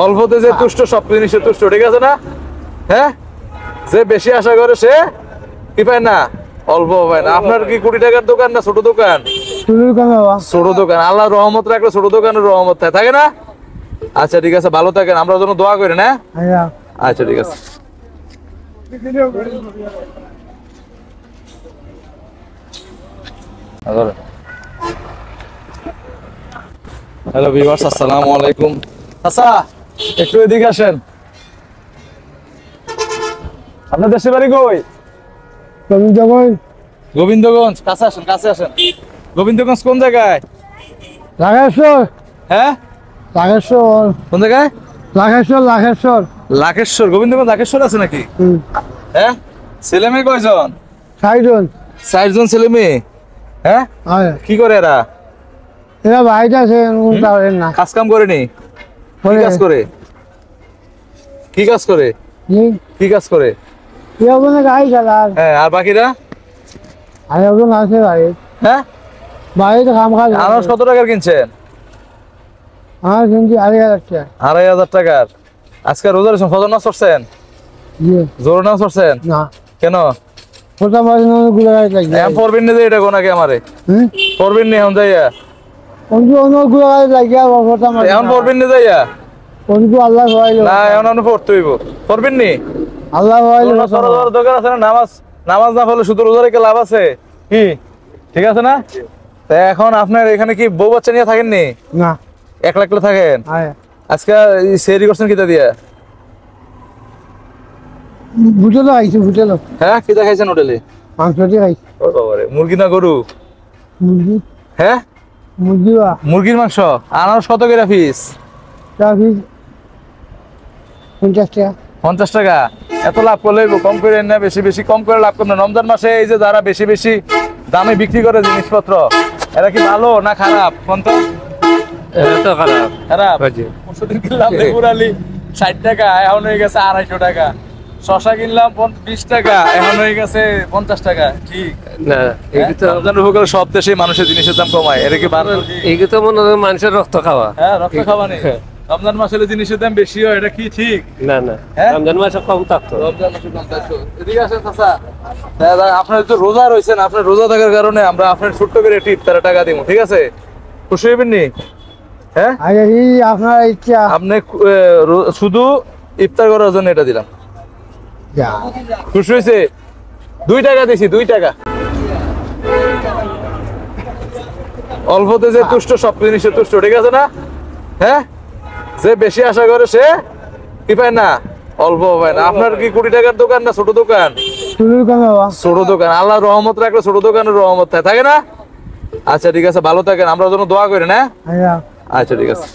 অল্পতে যে তুষ্ট সব জিনিসে তুষ্ট, ঠিক আছে না? হ্যাঁ, যে বেশি আশা করে সে কি পায় না, অল্প পায় না। আপনার কি কোটি টাকার দোকান না ছোট দোকান? ছোট দোকান। আল্লাহর রহমত রাখলে ছোট দোকানের রহমত থাকে না? আচ্ছা ঠিক আছে, ভালো থাকেন, আমরা জন্য দোয়া করি না। আচ্ছা ঠিক আছে। হ্যালো ভিউয়ার্স, আসসালামু আলাইকুম। আচ্ছা একটু এদিকে আসেন। আপনার দেশের বাড়ি কই? গোবিন্দগঞ্জ। গোবিন্দগঞ্জ, কাছে আসেন, কাছে আসেন। গোবিন্দগঞ্জ কোন জায়গায়? লাখেশ্বর। হ্যাঁ, লাখেশ্বর। কোন জায়গায়? লাখেশ্বর। লাখেশ্বর। লাখেশ্বর। গোবিন্দগঞ্জ লাখেশ্বর আছে নাকি? হ্যাঁ, ছেলে মেয়ে কয়জন? ৬০ জন। ৬০ জন ছেলে মেয়ে। হ্যাঁ, কি করে এরা? এরা বাড়িতে আছে না, কাজ কাম করেনি? কি কাজ করে? কি কাজ করে? কি কাজ করে? গাড়ি চালার। হ্যাঁ, আর বাকিরা? আর একজন আছে বাড়ি। হ্যাঁ, বাড়িতে কাম কাজ। আনারস কত টাকার কিনছেন? আমার কিনছি ২৫০০ টাকা। ২৫০০ টাকার। আজকে রোজা রয়েছেন, ফজর নামাজ পড়ছেন? জোহর নামাজ পড়ছেন না? কেন? এখন পড়বেন না যে এটা কোন আগে আমারে পড়বেন না এখন যাইয়া? এখন পড়বেন না যাইয়া? আল্লাহ না, এখন আপনি পড়তে হইব। পড়বেন নি? আল্লাহ দরকার আছে না? নামাজ না পড়লে শুধু রোজা রেখে লাভ আছে কি? ঠিক আছে না? এখন আপনার এখানে কি বউ বাচ্চা নিয়ে থাকেন নি? না, একলা একলা থাকেন। আজকে সেহরি করছেন কিতা দিয়া? বুঝলো আইছি, বুঝলো। হ্যাঁ, কিতা খাইছেন হোটেলে? মাংস দিয়ে খাইছি। ও বাবারে, মুরগি না গরু? মুরগি। হ্যাঁ, মুরগি। মুরগির মাংস। আনারস কত করে পিস? 50 টাকা। 50 টাকা? এত লাভ করলে কম করে না, বেশি বেশি কম করে লাভ করবেন। রমজান মাসে এই যে যারা বেশি বেশি দামে বিক্রি করে জিনিসপত্র, এরা কি ভালো না খারাপ? কোন তো খারাপ। খারাপ। পরশুদিন কিনলাম লেবুরালি 60 টাকা, এখন হয়ে গেছে 250 টাকা। শশা কিনলাম 20 টাকা, এখন হয়ে গেছে 50 টাকা। ঠিক না? রমজানের উপকারে সব দেশে মানুষের জিনিসের দাম কমায়। এটা কি এই তো মনে হয় মানুষের রক্ত খাওয়া। হ্যাঁ, রক্ত খাওয়া নেই। রমজান মাসে জিনিসের দাম বেশি হয়, এটা কি ঠিক? না না, রমজান মাসে কম থাকতো। রমজান মাসে কম থাকতো। এদিকে আসেন চাচা। আপনার তো রোজা রয়েছেন, আপনার রোজা থাকার কারণে আমরা আপনার ছোট্ট করে টিপ তারা টাকা দিব, ঠিক আছে? খুশি হইবেন নি? হ্যাঁ, আপনার ইচ্ছা। আপনি শুধু ইফতার করার জন্য এটা দিলাম। খুশি হয়েছে? 2 টাকা দিছি, 2 টাকা। অল্পতে যে তুষ্ট সব জিনিসে তুষ্ট, ঠিক আছে না? হ্যাঁ, যে বেশি আশা করে সে কি পায় না, অল্প পায় না। আপনার কি কোটি টাকার দোকান না ছোট দোকান? ছোট দোকান। আল্লাহর রহমত রাখলে ছোট দোকানের রহমত থাকে না? আচ্ছা ঠিক আছে, ভালো থাকেন, আমরা জন্য দোয়া করি না। আচ্ছা ঠিক আছে।